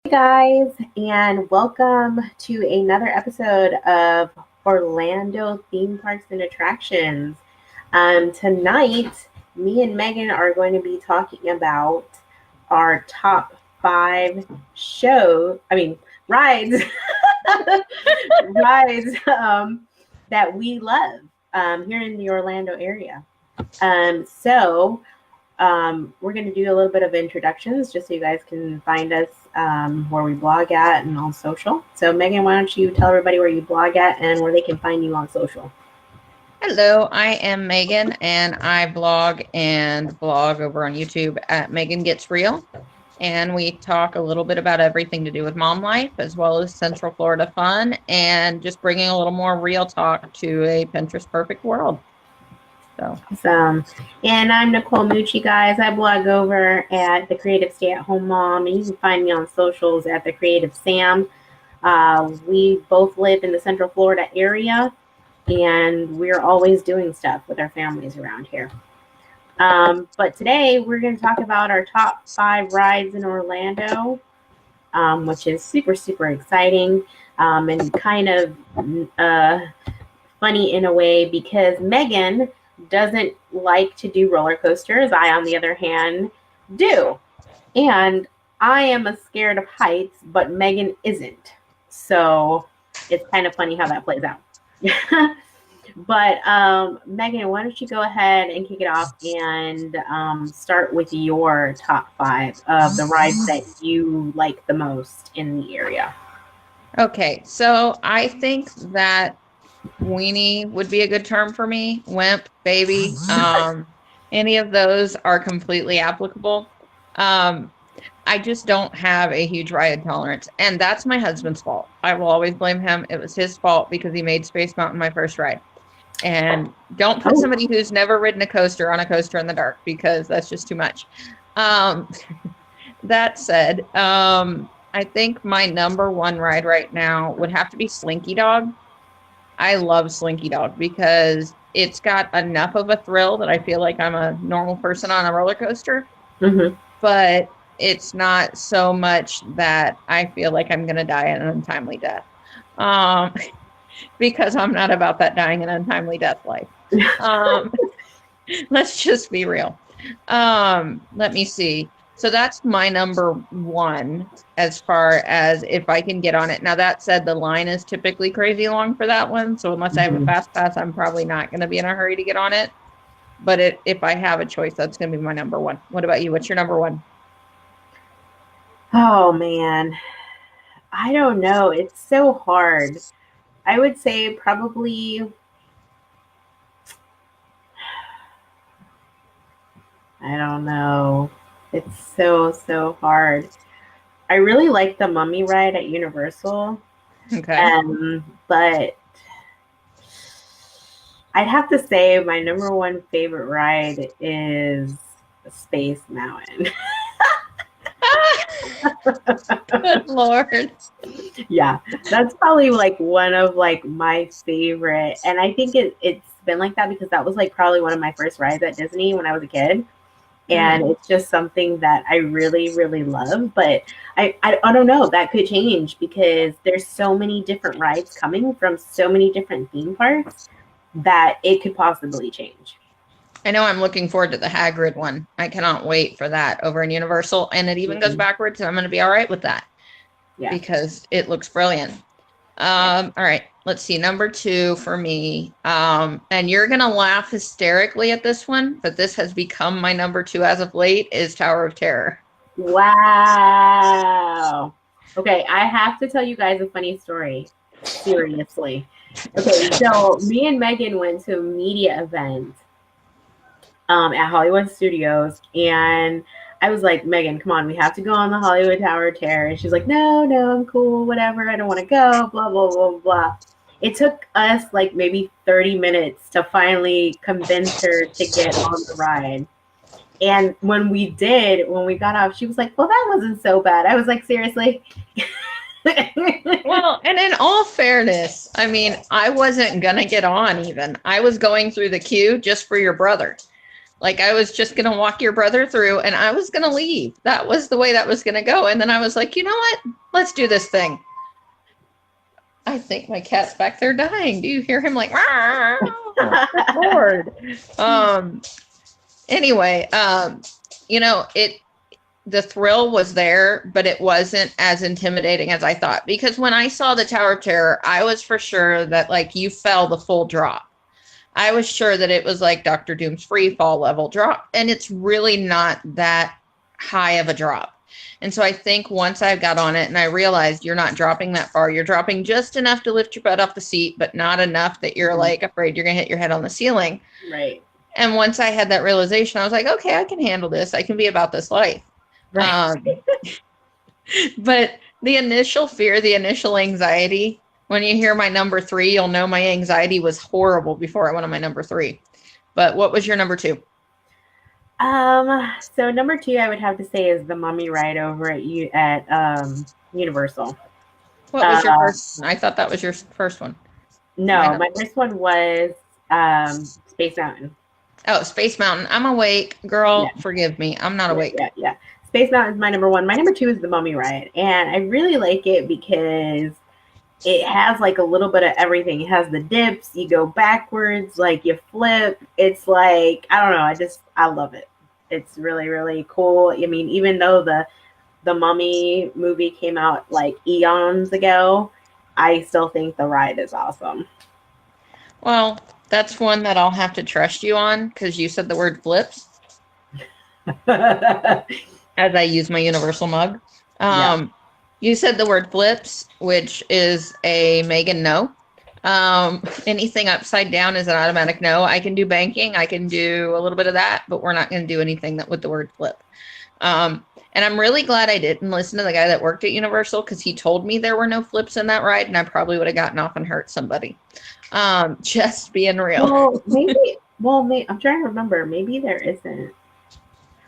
guys, and welcome to another episode of Orlando Theme Parks and Attractions. Tonight, me and Megan are going to be talking about our top five rides, rides that we love here in the Orlando area. We're going to do a little bit of introductions just so you guys can find us where we blog at and on social. So, Megan, why don't you tell everybody where you blog at and where they can find you on social? Hello, I am Megan, and I blog over on YouTube at Meagan Gets Real. And we talk a little bit about everything to do with mom life, as well as Central Florida fun, and just bringing a little more real talk to a Pinterest perfect world. Awesome. And I'm Niccole Mucci, guys. I blog over at The Creative Stay at Home Mom, and you can find me on socials at The Creative Sam. We both live in the Central Florida area, and we're always doing stuff with our families around here. But today we're going to talk about our top five rides in Orlando, which is super, super exciting and kind of funny in a way because Megan doesn't like to do roller coasters. I, on the other hand, do. And I am scared of heights, but Megan isn't. So it's kind of funny how that plays out. But Megan, why don't you go ahead and kick it off and start with your top five of the rides that you like the most in the area. Okay, so I think that weenie would be a good term for me. Wimp, baby, any of those are completely applicable. I just don't have a huge ride tolerance, and that's my husband's fault. I will always blame him. It was his fault because he made Space Mountain my first ride. And don't put somebody who's never ridden a coaster on a coaster in the dark, because that's just too much. That said, I think my number one ride right now would have to be Slinky Dog. I love Slinky Dog because it's got enough of a thrill that I feel like I'm a normal person on a roller coaster. Mm-hmm. But it's not so much that I feel like I'm going to die an untimely death. Because I'm not about that dying an untimely death life. Let's just be real. Let me see. So that's my number one as far as if I can get on it. Now, that said, the line is typically crazy long for that one. So unless I have a fast pass, I'm probably not going to be in a hurry to get on it. But if I have a choice, that's going to be my number one. What about you? What's your number one? Oh, man. I don't know. It's so hard. I would say probably, I don't know. It's so hard. I really like the Mummy ride at Universal. Okay. But I'd have to say my number one favorite ride is Space Mountain. Good Lord. Yeah, that's probably like one of like my favorite. And I think it's been like that because that was like probably one of my first rides at Disney when I was a kid. And it's just something that I really, really love. But I don't know, that could change because there's so many different rides coming from so many different theme parks that it could possibly change. I know I'm looking forward to the Hagrid one. I cannot wait for that over in Universal. And it even goes backwards, so I'm going to be all right with that. Yeah. Because it looks brilliant. All right, let's see. Number two for me. And you're going to laugh hysterically at this one, but this has become my number two as of late, is Tower of Terror. Wow. Okay, I have to tell you guys a funny story. Seriously. Okay, so me and Megan went to a media event at Hollywood Studios, and I was like, Megan, come on, we have to go on the Hollywood Tower of Terror. And she's like, no, I'm cool, whatever, I don't want to go, blah, blah, blah, blah. It took us like maybe 30 minutes to finally convince her to get on the ride. And when we got off, she was like, well, that wasn't so bad. I was like, seriously? Well, and in all fairness, I mean, I wasn't going to get on even. I was going through the queue just for your brother. Like I was just going to walk your brother through and I was going to leave. That was the way that was going to go. And then I was like, you know what? Let's do this thing. I think my cat's back there dying. Do you hear him like, Lord. Anyway, you know, the thrill was there, but it wasn't as intimidating as I thought, because when I saw the Tower of Terror, I was for sure that like you fell the full drop. I was sure that it was like Dr. Doom's free fall level drop, and it's really not that high of a drop. And so I think once I got on it and I realized you're not dropping that far, you're dropping just enough to lift your butt off the seat, but not enough that you're like afraid you're going to hit your head on the ceiling. Right. And once I had that realization, I was like, okay, I can handle this. I can be about this life. Right. But the initial fear, the initial anxiety, when you hear my number 3, you'll know my anxiety was horrible before I went on my number 3. But what was your number 2? So number 2, I would have to say is the Mummy ride over at Universal. What was your first one? I thought that was your first one. No, my first one was Space Mountain. Oh, Space Mountain. I'm awake. Girl, forgive me. I'm not awake. Yeah. Space Mountain is my number 1. My number 2 is the Mummy ride. And I really like it because it has like a little bit of everything. It has the dips. You go backwards, like you flip. It's like, I don't know. I love it. It's really, really cool. I mean, even though the Mummy movie came out like eons ago, I still think the ride is awesome. Well, that's one that I'll have to trust you on because you said the word flips as I use my Universal mug. You said the word flips, which is a Meagan no. Anything upside down is an automatic no. I can do banking. I can do a little bit of that, but we're not going to do anything that with the word flip. And I'm really glad I didn't listen to the guy that worked at Universal because he told me there were no flips in that ride, and I probably would have gotten off and hurt somebody. Just being real. Well, maybe I'm trying to remember. Maybe there isn't.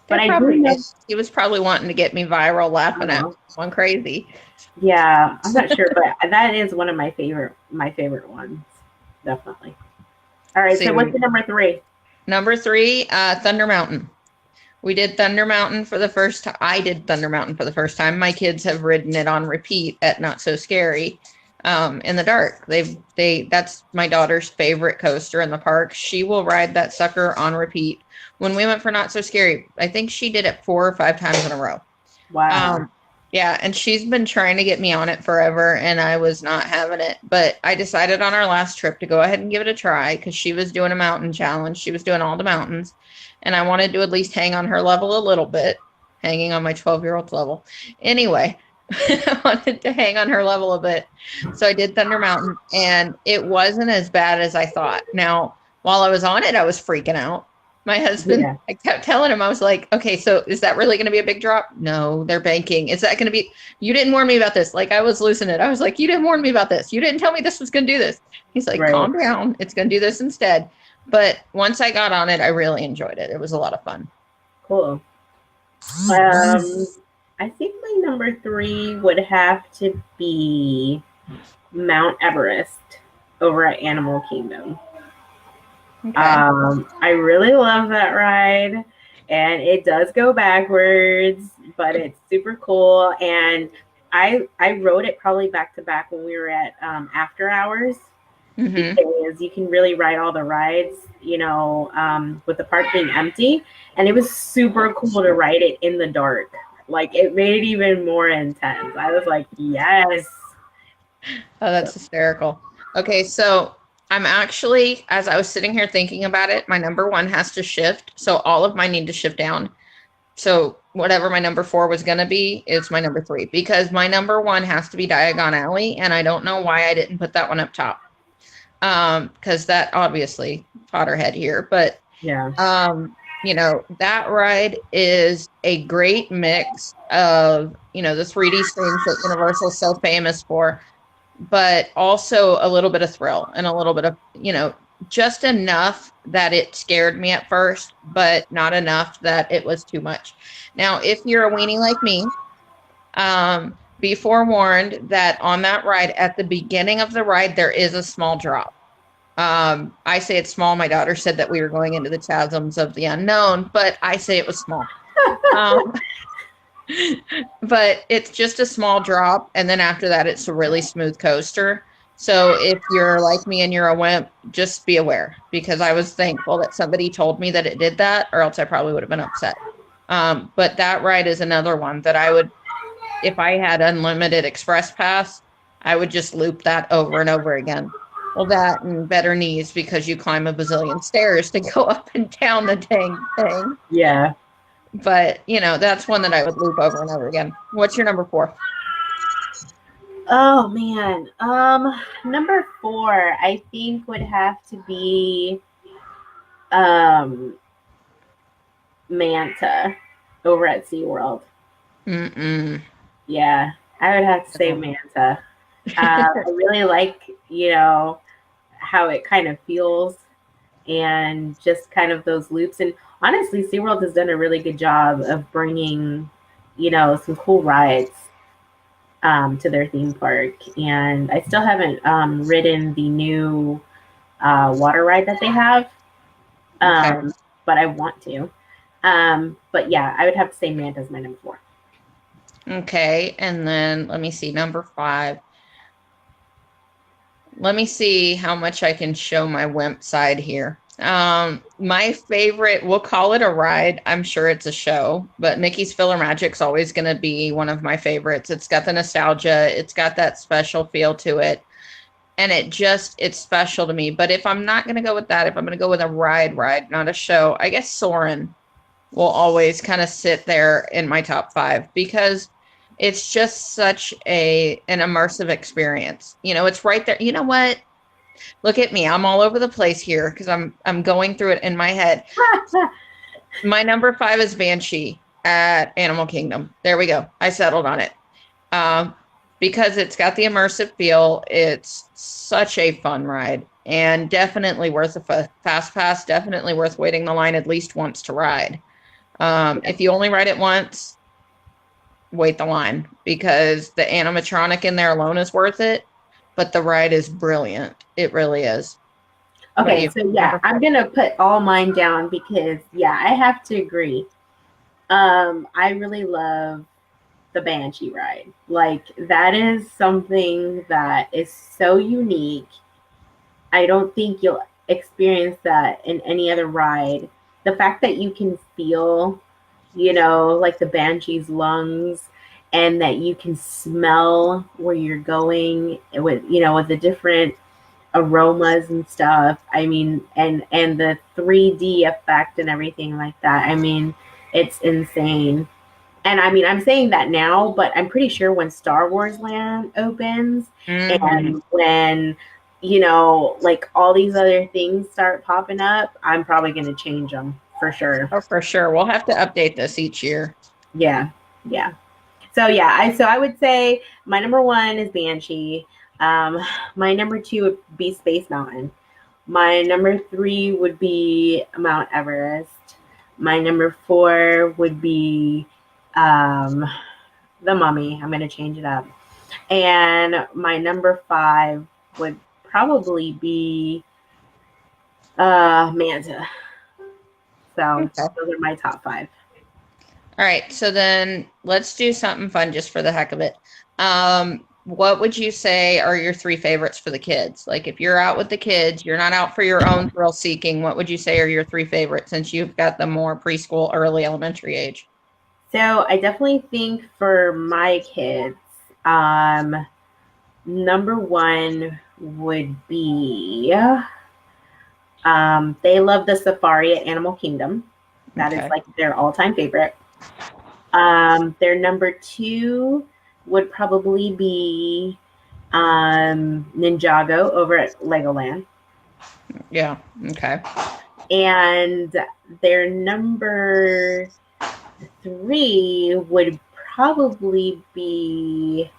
But I do know he was probably wanting to get me viral, laughing at one crazy. Yeah, I'm not sure, but that is one of my favorite ones, definitely. All right, so what's the number 3? Number 3, Thunder Mountain. We did Thunder Mountain for the first time. I did Thunder Mountain for the first time. My kids have ridden it on repeat at Not So Scary. In the dark. That's my daughter's favorite coaster in the park. She will ride that sucker on repeat. When we went for Not So Scary, I think she did it 4 or 5 times in a row. Wow. Yeah, and she's been trying to get me on it forever, and I was not having it. But I decided on our last trip to go ahead and give it a try because she was doing a mountain challenge. She was doing all the mountains, and I wanted to at least hang on her level a little bit, hanging on my 12-year-old's level. Anyway, I wanted to hang on her level a bit. So I did Thunder Mountain, and it wasn't as bad as I thought. Now, while I was on it, I was freaking out. My husband, I kept telling him, I was like, okay, so is that really going to be a big drop? No, they're banking. Is that going to be, you didn't warn me about this. Like I was losing it. I was like, you didn't warn me about this. You didn't tell me this was going to do this. He's like, calm down. It's going to do this instead. But once I got on it, I really enjoyed it. It was a lot of fun. Cool. I think my number 3 would have to be Mount Everest over at Animal Kingdom. Okay. I really love that ride, and it does go backwards, but it's super cool. And I rode it probably back to back when we were at After Hours, because you can really ride all the rides, with the park being empty, and it was super cool to ride it in the dark. Like it made it even more intense. I was like, yes. Oh, that's hysterical. Okay, so I'm actually, as I was sitting here thinking about it, my number 1 has to shift. So all of mine need to shift down. So whatever my number 4 was going to be is my number 3, because my number 1 has to be Diagon Alley. And I don't know why I didn't put that one up top. Because that obviously Potterhead here, but yeah. That ride is a great mix of, the 3D screens that Universal is so famous for, but also a little bit of thrill and a little bit of, just enough that it scared me at first, but not enough that it was too much. Now, if you're a weenie like me, be forewarned that on that ride, at the beginning of the ride, there is a small drop. I say it's small. My daughter said that we were going into the chasms of the unknown, but I say it was small. Um, but it's just a small drop. And then after that, it's a really smooth coaster. So if you're like me and you're a wimp, just be aware, because I was thankful that somebody told me that it did that, or else I probably would have been upset. But that ride is another one that I would, if I had unlimited express pass, I would just loop that over and over again. Well, that and better knees, because you climb a bazillion stairs to go up and down the dang thing. Yeah. But, you know, that's one that I would loop over and over again. What's your number 4? Oh man. Number 4, I think would have to be Manta over at SeaWorld. Yeah, I would have to say Manta. I really like, you know, how it kind of feels and just kind of those loops. And honestly, SeaWorld has done a really good job of bringing, you know, some cool rides to their theme park. And I still haven't ridden the new water ride that they have, but I want to. But yeah, I would have to say Manta is my number 4. Okay, and then let me see, number 5. Let me see how much I can show my wimp side here. My favorite, we'll call it a ride. I'm sure it's a show, but Mickey's Filler Magic's always going to be one of my favorites. It's got the nostalgia. It's got that special feel to it. And it's special to me. But if I'm not going to go with that, if I'm going to go with a ride, not a show, I guess Soarin' will always kind of sit there in my top 5, because it's just such an immersive experience. You know, it's right there. You know what? Look at me. I'm all over the place here because I'm going through it in my head. My number 5 is Banshee at Animal Kingdom. There we go. I settled on it. Because it's got the immersive feel. It's such a fun ride, and definitely worth a fast pass, definitely worth waiting the line at least once to ride. If you only ride it once, wait the line, because the animatronic in there alone is worth it, but the ride is brilliant. It really is. Okay, so yeah, I'm gonna put all mine down because I have to agree. I really love the Banshee ride. Like, that is something that is so unique. I don't think you'll experience that in any other ride. The fact that you can feel, you know, like the Banshee's lungs, and that you can smell where you're going with, you know, with the different aromas and stuff. I mean, and the 3D effect and everything like that. I mean, it's insane. And I mean, I'm saying that now, but I'm pretty sure when Star Wars Land opens and when, you know, like all these other things start popping up, I'm probably going to change them for sure. Oh, for sure. We'll have to update this each year. Yeah. Yeah. So yeah, I would say my number 1 is Banshee. My number 2 would be Space Mountain. My number 3 would be Mount Everest. My number 4 would be The Mummy. I'm going to change it up. And my number 5 would probably be Manta. So those are my top 5. All right, so then let's do something fun just for the heck of it. What would you say are your 3 favorites for the kids? Like, if you're out with the kids, you're not out for your own thrill seeking, what would you say are your 3 favorites, since you've got the more preschool, early elementary age? So I definitely think for my kids, number 1 would be, they love the safari at Animal Kingdom. That is like their all-time favorite. Their number 2 would probably be Ninjago over at Legoland. Yeah. Okay. And their number 3 would probably be,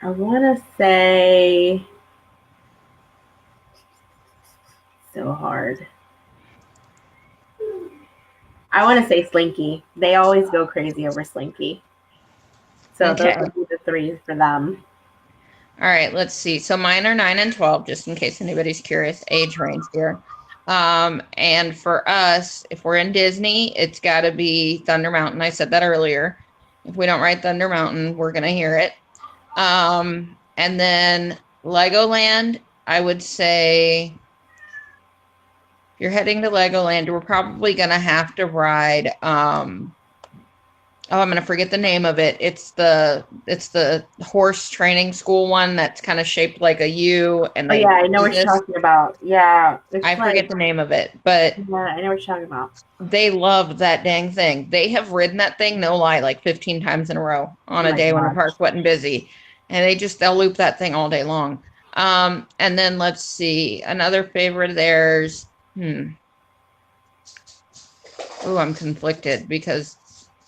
I want to say, so hard. I want to say Slinky. They always go crazy over Slinky. So those would be the 3 for them. All right, let's see. So mine are 9 and 12, just in case anybody's curious, age range here. And for us, if we're in Disney, it's got to be Thunder Mountain. I said that earlier. If we don't ride Thunder Mountain, we're going to hear it. And then Legoland, I would say if you're heading to Legoland, we're probably going to have to ride I'm going to forget the name of it. It's the horse training school one that's kind of shaped like a U. And yeah, I know what you're talking about. Yeah. I forget the name of it, but yeah, I know what you're talking about. They love that dang thing. They have ridden that thing, no lie, like 15 times in a row on a day when the park wasn't busy. And they'll loop that thing all day long. And then let's see, another favorite of theirs. Oh, I'm conflicted because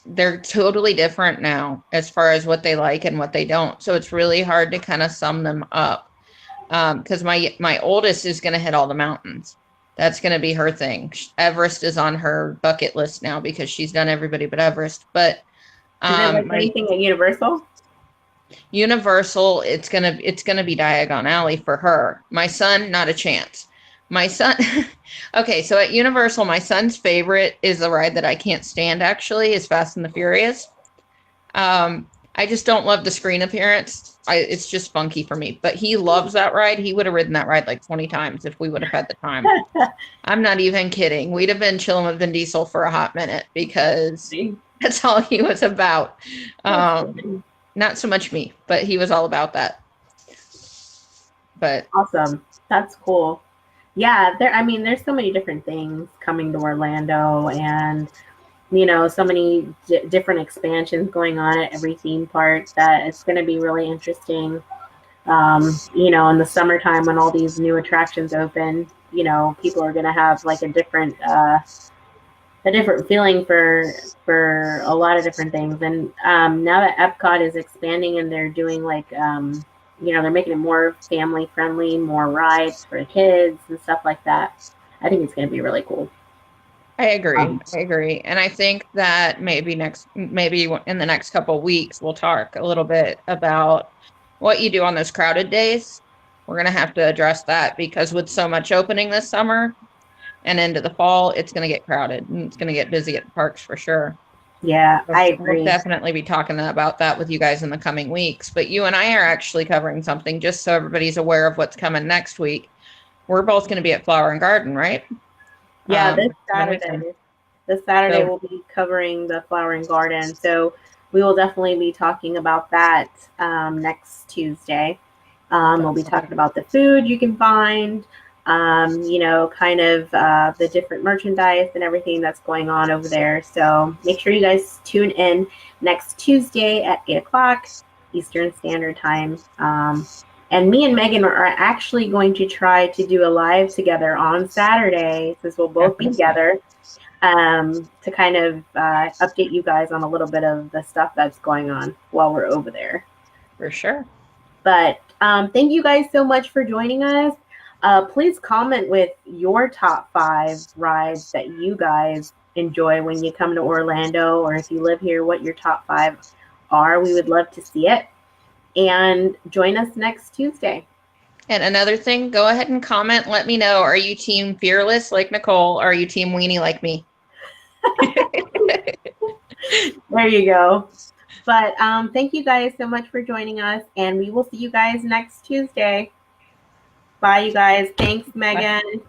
they're totally different now as far as what they like and what they don't. So it's really hard to kind of sum them up. Because my oldest is going to hit all the mountains. That's going to be her thing. Everest is on her bucket list now because she's done everybody but Everest. But is there like anything at Universal? Universal, it's gonna be Diagon Alley for her. My son, not a chance. My son, okay, so at Universal, my son's favorite is the ride that I can't stand, actually, is Fast and the Furious. I just don't love the screen appearance. It's just funky for me. But he loves that ride. He would have ridden that ride like 20 times if we would have had the time. I'm not even kidding. We'd have been chilling with Vin Diesel for a hot minute because that's all he was about. Not so much me, but he was all about that. But awesome. That's cool. Yeah, there's so many different things coming to Orlando, and so many different expansions going on at every theme park that it's going to be really interesting. In the summertime when all these new attractions open, people are going to have like a different feeling for a lot of different things. And now that Epcot is expanding and they're doing like they're making it more family friendly, more rides for the kids and stuff like that. I think it's going to be really cool. I agree. And I think that maybe in the next couple of weeks, we'll talk a little bit about what you do on those crowded days. We're going to have to address that because with so much opening this summer and into the fall, it's going to get crowded and it's going to get busy at the parks for sure. Yeah, I agree. We'll definitely be talking about that with you guys in the coming weeks. But you and I are actually covering something just so everybody's aware of what's coming next week. We're both going to be at Flower and Garden, right? Yeah, this Saturday we'll be covering the Flower and Garden. So we will definitely be talking about that next Tuesday. We'll be talking about the food you can find, the different merchandise and everything that's going on over there. So make sure you guys tune in next Tuesday at 8 o'clock Eastern Standard Time. And me and Megan are actually going to try to do a live together on Saturday, since we'll both be together, to kind of update you guys on a little bit of the stuff that's going on while we're over there. For sure. But thank you guys so much for joining us. Please comment with your top 5 rides that you guys enjoy when you come to Orlando, or if you live here, what your top 5 are. We would love to see it. And join us next Tuesday. And another thing, go ahead and comment. Let me know. Are you team fearless like Niccole? Or are you team weenie like me? There you go. But thank you guys so much for joining us. And we will see you guys next Tuesday. Bye, you guys. Thanks, Megan. Bye.